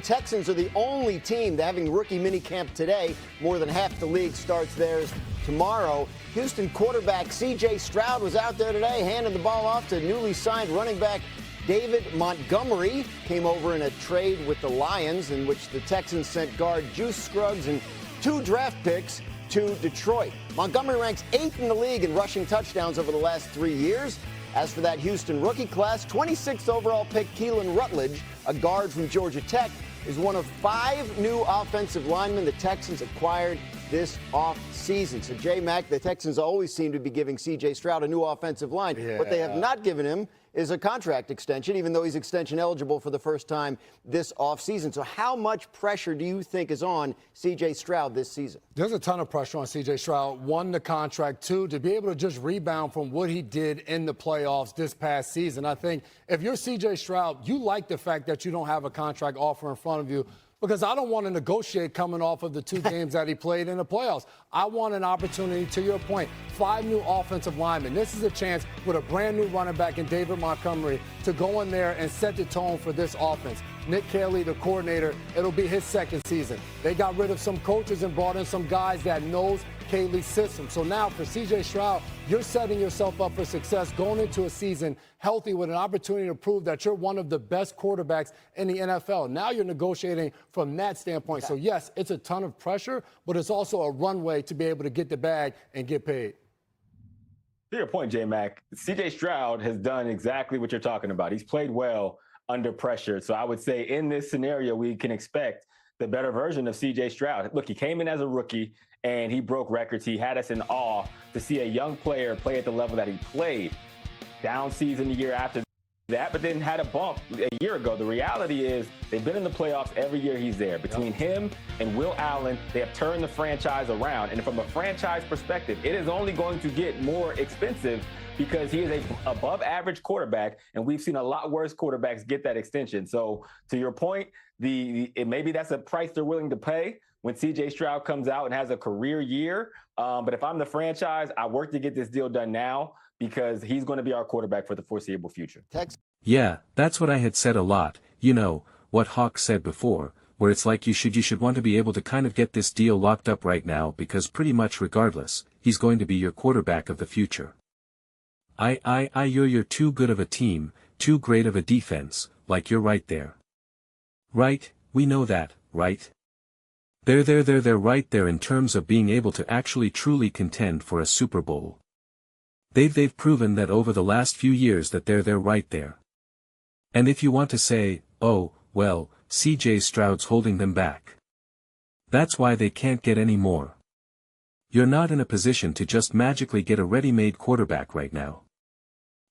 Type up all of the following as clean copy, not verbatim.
Texans are the only team having rookie minicamp today. More than half the league starts theirs tomorrow. Houston quarterback C.J. Stroud was out there today, handing the ball off to newly signed running back David Montgomery. Came over in a trade with the Lions, in which the Texans sent guard Juice Scruggs and 2 draft picks to Detroit. Montgomery ranks 8th in the league in rushing touchdowns over the last 3 years. As for that Houston rookie class, 26th overall pick Keelan Rutledge, a guard from Georgia Tech, is one of 5 new offensive linemen the Texans acquired this offseason. So, J-Mac, the Texans always seem to be giving C.J. Stroud a new offensive line. Yeah. What they have not given him is a contract extension, even though he's extension eligible for the first time this offseason. So how much pressure do you think is on C.J. Stroud this season? There's a ton of pressure on C.J. Stroud. 1, the contract. 2, to be able to just rebound from what he did in the playoffs this past season. I think if you're C.J. Stroud, you like the fact that you don't have a contract offer in front of you, because I don't want to negotiate coming off of the 2 games that he played in the playoffs. I want an opportunity, to your point, 5 new offensive linemen. This is a chance with a brand new running back in David Montgomery to go in there and set the tone for this offense. Nick Caley, the coordinator, it'll be his 2nd season. They got rid of some coaches and brought in some guys that knows Caley's system. So now for C.J. Stroud, you're setting yourself up for success going into a season healthy with an opportunity to prove that you're one of the best quarterbacks in the NFL. Now you're negotiating from that standpoint. So, yes, it's a ton of pressure, but it's also a runway to be able to get the bag and get paid. To your point, J-Mac, C.J. Stroud has done exactly what you're talking about. He's played well under pressure. So I would say in this scenario, we can expect the better version of C.J. Stroud. Look, he came in as a rookie and he broke records. He had us in awe to see a young player play at the level that he played. Down season the year after that, but then had a bump a year ago. The reality is they've been in the playoffs every year he's there. Between him and Will Allen, they have turned the franchise around. And from a franchise perspective, it is only going to get more expensive because he is a above average quarterback, and we've seen a lot worse quarterbacks get that extension. So to your point, maybe that's a price they're willing to pay when C.J. Stroud comes out and has a career year. But if I'm the franchise, I work to get this deal done now because he's going to be our quarterback for the foreseeable future. Yeah, that's what I had said a lot. You know, what Hawk said before, where it's like you should want to be able to kind of get this deal locked up right now because pretty much regardless, he's going to be your quarterback of the future. You're too good of a team, too great of a defense, like you're right there. Right, we know that, right? They're right there in terms of being able to actually truly contend for a Super Bowl. They've proven that over the last few years that they're right there. And if you want to say, oh, well, C.J. Stroud's holding them back. That's why they can't get any more. You're not in a position to just magically get a ready-made quarterback right now.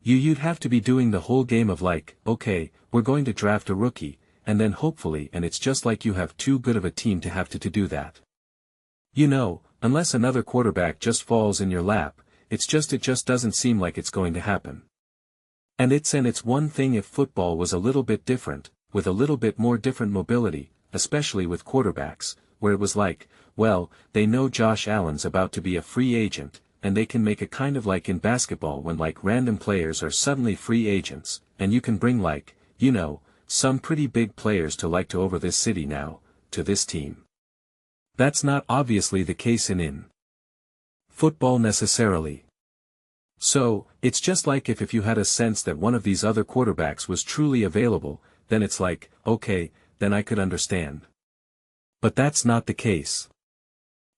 You'd have to be doing the whole game of like, okay, we're going to draft a rookie, and then hopefully, and it's just like you have too good of a team to have to do that. You know, unless another quarterback just falls in your lap, it just doesn't seem like it's going to happen. And it's one thing if football was a little bit different, with a little bit more different mobility, especially with quarterbacks, where it was like, well, they know Josh Allen's about to be a free agent, and they can make a kind of like in basketball when like random players are suddenly free agents, and you can bring like, you know, some pretty big players to over this city now, to this team. That's not obviously the case in football necessarily. So, it's just like if you had a sense that one of these other quarterbacks was truly available, then it's like, okay, then I could understand. But that's not the case.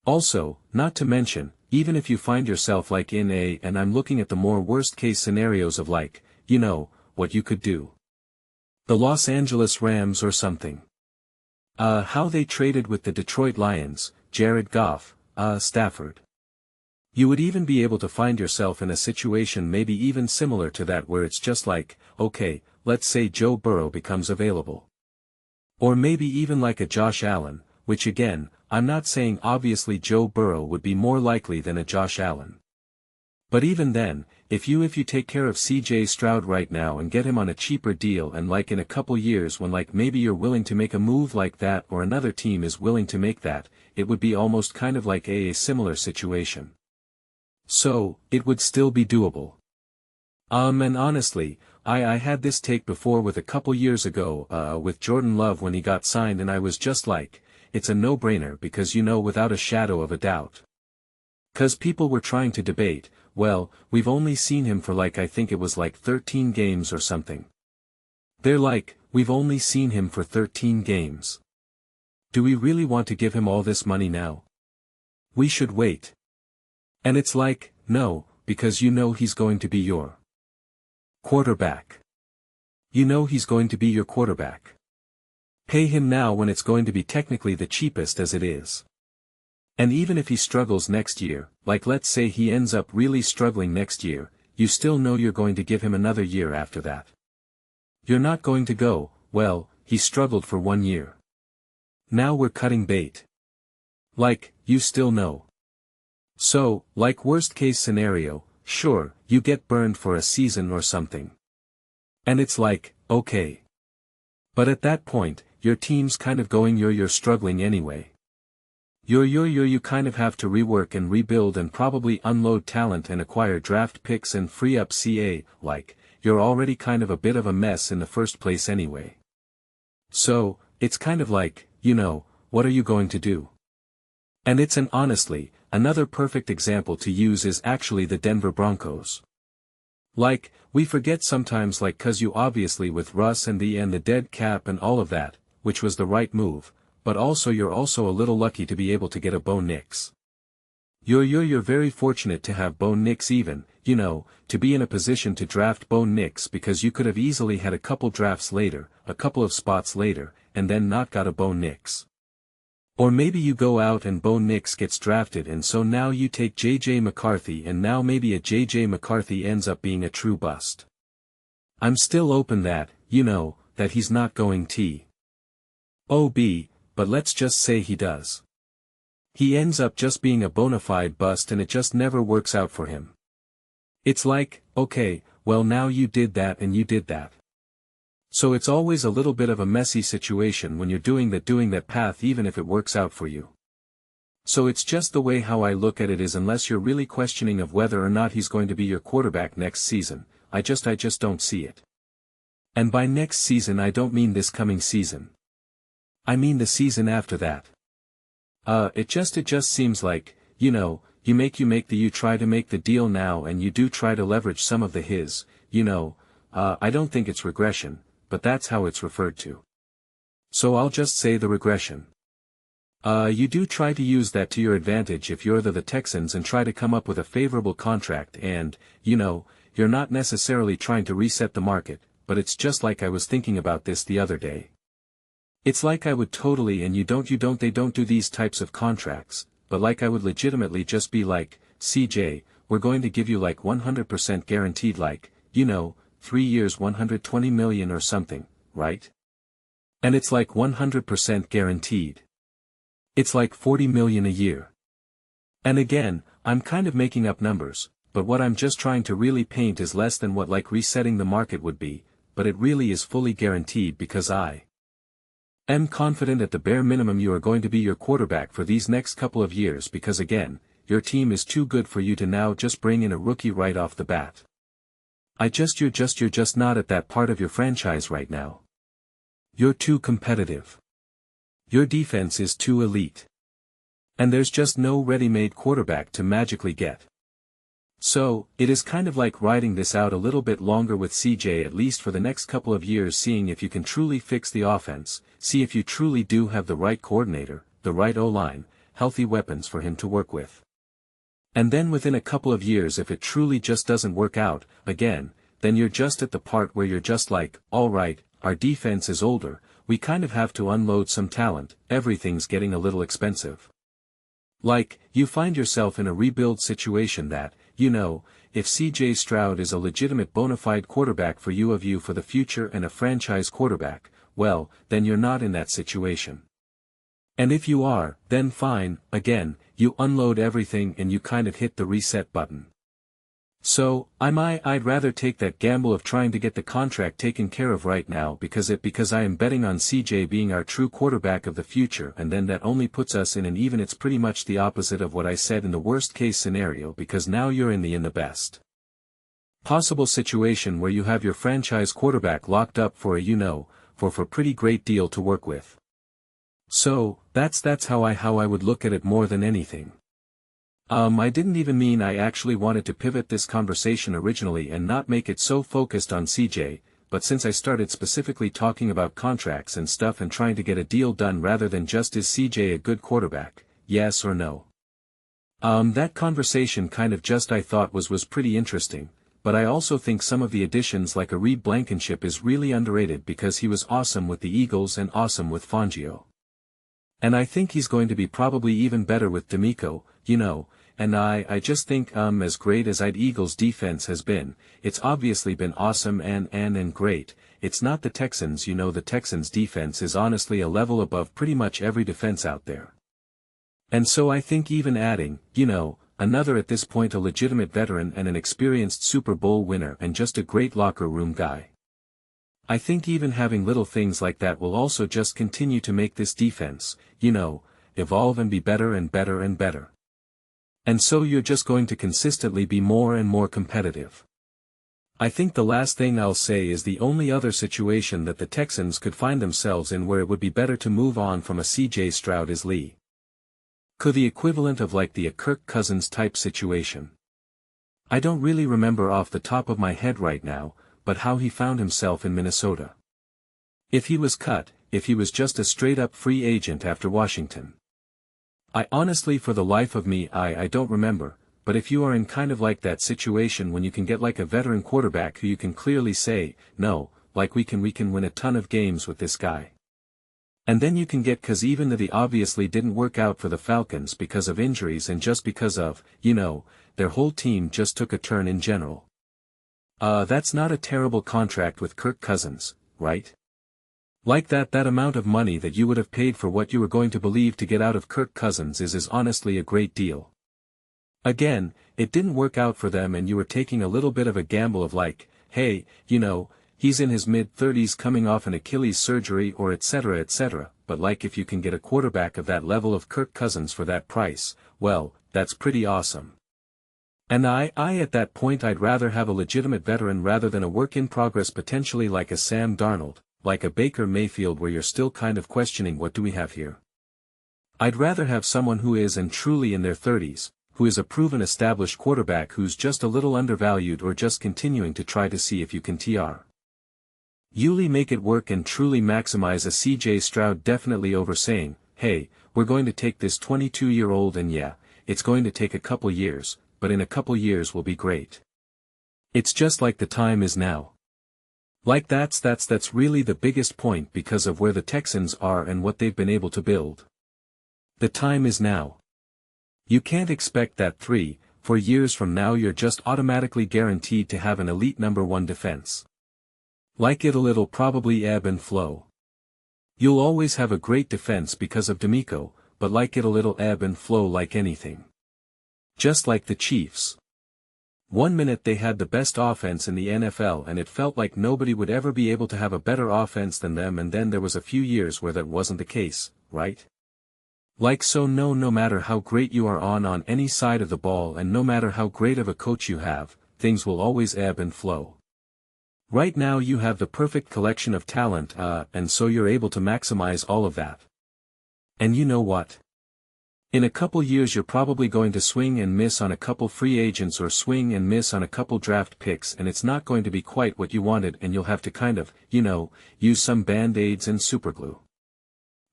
Also, not to mention, even if you find yourself like and I'm looking at the more worst case scenarios of like, you know, what you could do. The Los Angeles Rams or something. How they traded with the Detroit Lions, Jared Goff, Stafford. You would even be able to find yourself in a situation maybe even similar to that where it's just like, okay, let's say Joe Burrow becomes available. Or maybe even like a Josh Allen, which again, I'm not saying obviously Joe Burrow would be more likely than a Josh Allen. But even then, if you take care of C.J. Stroud right now and get him on a cheaper deal and like in a couple years when like maybe you're willing to make a move like that or another team is willing to make that, it would be almost kind of like a similar situation. So, it would still be doable. And honestly, I had this take before with a couple years ago, with Jordan Love when he got signed, and I was just like, it's a no-brainer because without a shadow of a doubt. 'Cause people were trying to debate, well, we've only seen him for I think it was 13 games or something. They're like, we've only seen him for 13 games. Do we really want to give him all this money now? We should wait. And it's like, no, because he's going to be your quarterback. He's going to be your quarterback. Pay him now when it's going to be technically the cheapest as it is. And even if he struggles next year, let's say he ends up really struggling next year, you still know you're going to give him another year after that. You're not going to go, well, he struggled for 1 year. Now we're cutting bait. You still know. So, worst case scenario, sure, you get burned for a season or something. And it's okay. But at that point, your team's kind of going you're struggling anyway. You kind of have to rework and rebuild and probably unload talent and acquire draft picks and free up CA, you're already kind of a bit of a mess in the first place anyway. So, it's kind of what are you going to do? And honestly, another perfect example to use is actually the Denver Broncos. We forget sometimes 'cause you obviously with Russ and the dead cap and all of that, which was the right move, but also you're also a little lucky to be able to get a Bo Nix. You're very fortunate to have Bo Nix even, to be in a position to draft Bo Nix because you could have easily had a couple drafts later, a couple of spots later, and then not got a Bo Nix. Or maybe you go out and Bo Nix gets drafted and so now you take J.J. McCarthy and now maybe a J.J. McCarthy ends up being a true bust. I'm still open that he's not going to but let's just say he does. He ends up just being a bona fide bust and it just never works out for him. It's okay, well now you did that and you did that. So it's always a little bit of a messy situation when you're doing that path even if it works out for you. So it's just the way how I look at it is unless you're really questioning of whether or not he's going to be your quarterback next season, I just don't see it. And by next season I don't mean this coming season. I mean the season after that. It just seems you try to make the deal now and you do try to leverage some of I don't think it's regression, but that's how it's referred to. So I'll just say the regression. You do try to use that to your advantage if you're the Texans and try to come up with a favorable contract and, you're not necessarily trying to reset the market, but it's just I was thinking about this the other day. It's I would totally and they don't do these types of contracts, but I would legitimately just be CJ, we're going to give you 100% guaranteed 3 years $120 million or something, right? And it's 100% guaranteed. It's $40 million a year. And again, I'm kind of making up numbers, but what I'm just trying to really paint is less than what resetting the market would be, but it really is fully guaranteed because I am confident at the bare minimum you are going to be your quarterback for these next couple of years because again, your team is too good for you to now just bring in a rookie right off the bat. You're just not at that part of your franchise right now. You're too competitive. Your defense is too elite. And there's just no ready-made quarterback to magically get. So, it is kind of like riding this out a little bit longer with CJ at least for the next couple of years seeing if you can truly fix the offense, see if you truly do have the right coordinator, the right O-line, healthy weapons for him to work with. And then within a couple of years if it truly just doesn't work out, again, then you're just at the part where you're just alright, our defense is older, we kind of have to unload some talent, everything's getting a little expensive. You find yourself in a rebuild situation that, if CJ Stroud is a legitimate bona fide quarterback for you for the future and a franchise quarterback, well, then you're not in that situation. And if you are, then fine, again, you unload everything and you kind of hit the reset button. So, I'd rather take that gamble of trying to get the contract taken care of right now because I am betting on CJ being our true quarterback of the future and then that only puts us in an even it's pretty much the opposite of what I said in the worst case scenario because now you're in the best Possible situation where you have your franchise quarterback locked up for a for pretty great deal to work with. So, that's how I would look at it more than anything. I didn't even mean I actually wanted to pivot this conversation originally and not make it so focused on CJ, but since I started specifically talking about contracts and stuff and trying to get a deal done rather than just is CJ a good quarterback, yes or no. That conversation kind of just I thought was pretty interesting, but I also think some of the additions like a Reed Blankenship is really underrated because he was awesome with the Eagles and awesome with Fangio. And I think he's going to be probably even better with D'Amico, and I just think as great as Eagles defense has been, it's obviously been awesome and great. It's not the Texans, the Texans defense is honestly a level above pretty much every defense out there. And so I think even adding, another at this point a legitimate veteran and an experienced Super Bowl winner and just a great locker room guy. I think even having little things like that will also just continue to make this defense, evolve and be better and better and better. And so you're just going to consistently be more and more competitive. I think the last thing I'll say is the only other situation that the Texans could find themselves in where it would be better to move on from a CJ Stroud is Lee. Could the equivalent of like the Kirk Cousins type situation. I don't really remember off the top of my head right now, but how he found himself in Minnesota. If he was cut, if he was just a straight-up free agent after Washington. I honestly for the life of me I don't remember, but if you are in kind of like that situation when you can get like a veteran quarterback who you can clearly say, no, like we can win a ton of games with this guy. And then you can get cause even though the obviously didn't work out for the Falcons because of injuries and just because of, their whole team just took a turn in general. That's not a terrible contract with Kirk Cousins, right? Like that amount of money that you would have paid for what you were going to believe to get out of Kirk Cousins is honestly a great deal. Again, it didn't work out for them and you were taking a little bit of a gamble of like, hey, he's in his mid-30s coming off an Achilles surgery or etc., but like if you can get a quarterback of that level of Kirk Cousins for that price, well, that's pretty awesome. And I at that point I'd rather have a legitimate veteran rather than a work in progress potentially like a Sam Darnold, like a Baker Mayfield where you're still kind of questioning what do we have here. I'd rather have someone who is and truly in their 30s, who is a proven established quarterback who's just a little undervalued or just continuing to try to see if you can Yuli make it work and truly maximize a CJ Stroud definitely over saying, hey, we're going to take this 22-year-old and yeah, it's going to take a couple years, but in a couple years will be great. It's just like the time is now. Like that's really the biggest point because of where the Texans are and what they've been able to build. The time is now. You can't expect that 3-4 years from now you're just automatically guaranteed to have an elite number 1 defense. Like it'll probably ebb and flow. You'll always have a great defense because of D'Amico, but like it'll ebb and flow like anything. Just like the Chiefs. One minute they had the best offense in the NFL and it felt like nobody would ever be able to have a better offense than them and then there was a few years where that wasn't the case, right? Like so no matter how great you are on any side of the ball and no matter how great of a coach you have, things will always ebb and flow. Right now you have the perfect collection of talent and so you're able to maximize all of that. And you know what? In a couple years you're probably going to swing and miss on a couple free agents or swing and miss on a couple draft picks and it's not going to be quite what you wanted and you'll have to kind of, use some band-aids and superglue.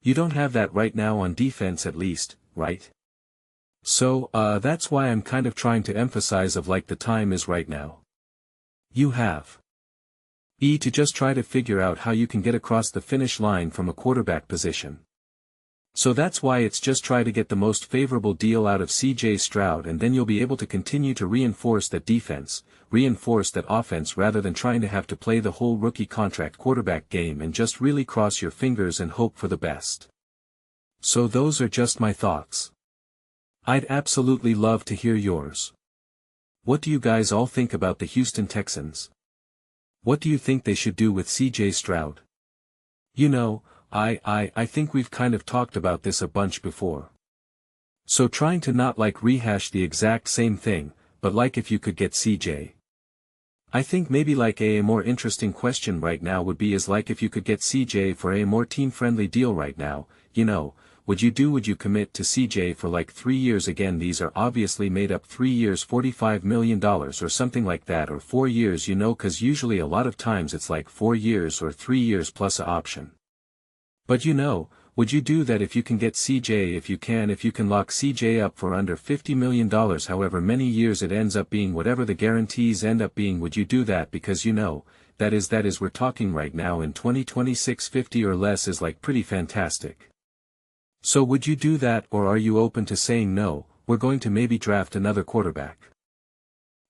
You don't have that right now on defense at least, right? So, that's why I'm kind of trying to emphasize of like the time is right now. You have to just try to figure out how you can get across the finish line from a quarterback position. So that's why it's just try to get the most favorable deal out of CJ Stroud and then you'll be able to continue to reinforce that defense, reinforce that offense rather than trying to have to play the whole rookie contract quarterback game and just really cross your fingers and hope for the best. So those are just my thoughts. I'd absolutely love to hear yours. What do you guys all think about the Houston Texans? What do you think they should do with CJ Stroud? I think we've kind of talked about this a bunch before. So trying to not like rehash the exact same thing, but like if you could get CJ I think maybe like a more interesting question right now would be is like if you could get CJ for a more team-friendly deal right now, would you commit to CJ for like 3 years again? These are obviously made up 3 years $45 million or something like that, or 4 years, cause usually a lot of times it's like 4 years or 3 years plus a option. But would you do that if you can get CJ? If you can lock CJ up for under $50 million, however many years it ends up being, whatever the guarantees end up being, would you do that? Because that is we're talking right now in 2026, 50 or less is like pretty fantastic. So would you do that, or are you open to saying no, we're going to maybe draft another quarterback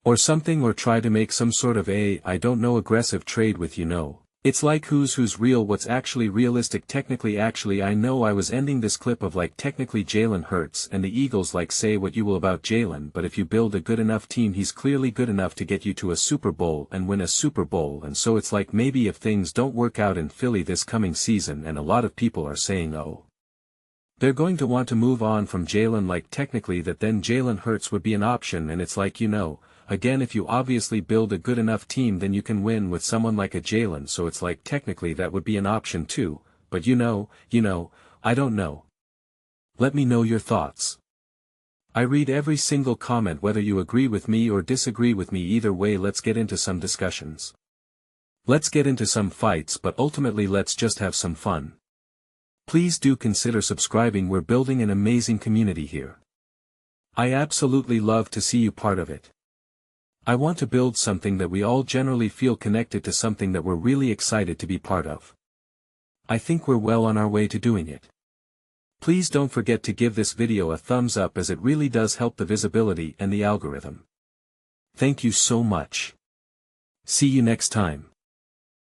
or something, or try to make some sort of aggressive trade with It's like who's real, what's actually realistic. Technically, I know I was ending this clip of like technically Jalen Hurts and the Eagles, like say what you will about Jalen, but if you build a good enough team, he's clearly good enough to get you to a Super Bowl and win a Super Bowl. And so it's like maybe if things don't work out in Philly this coming season, and a lot of people are saying they're going to want to move on from Jalen, like technically that then Jalen Hurts would be an option. And it's like again, if you obviously build a good enough team, then you can win with someone like a Jalen, so it's like technically that would be an option too, but I don't know. Let me know your thoughts. I read every single comment, whether you agree with me or disagree with me. Either way, let's get into some discussions. Let's get into some fights, but ultimately let's just have some fun. Please do consider subscribing. We're building an amazing community here. I absolutely love to see you part of it. I want to build something that we all generally feel connected to, something that we're really excited to be part of. I think we're well on our way to doing it. Please don't forget to give this video a thumbs up, as it really does help the visibility and the algorithm. Thank you so much. See you next time.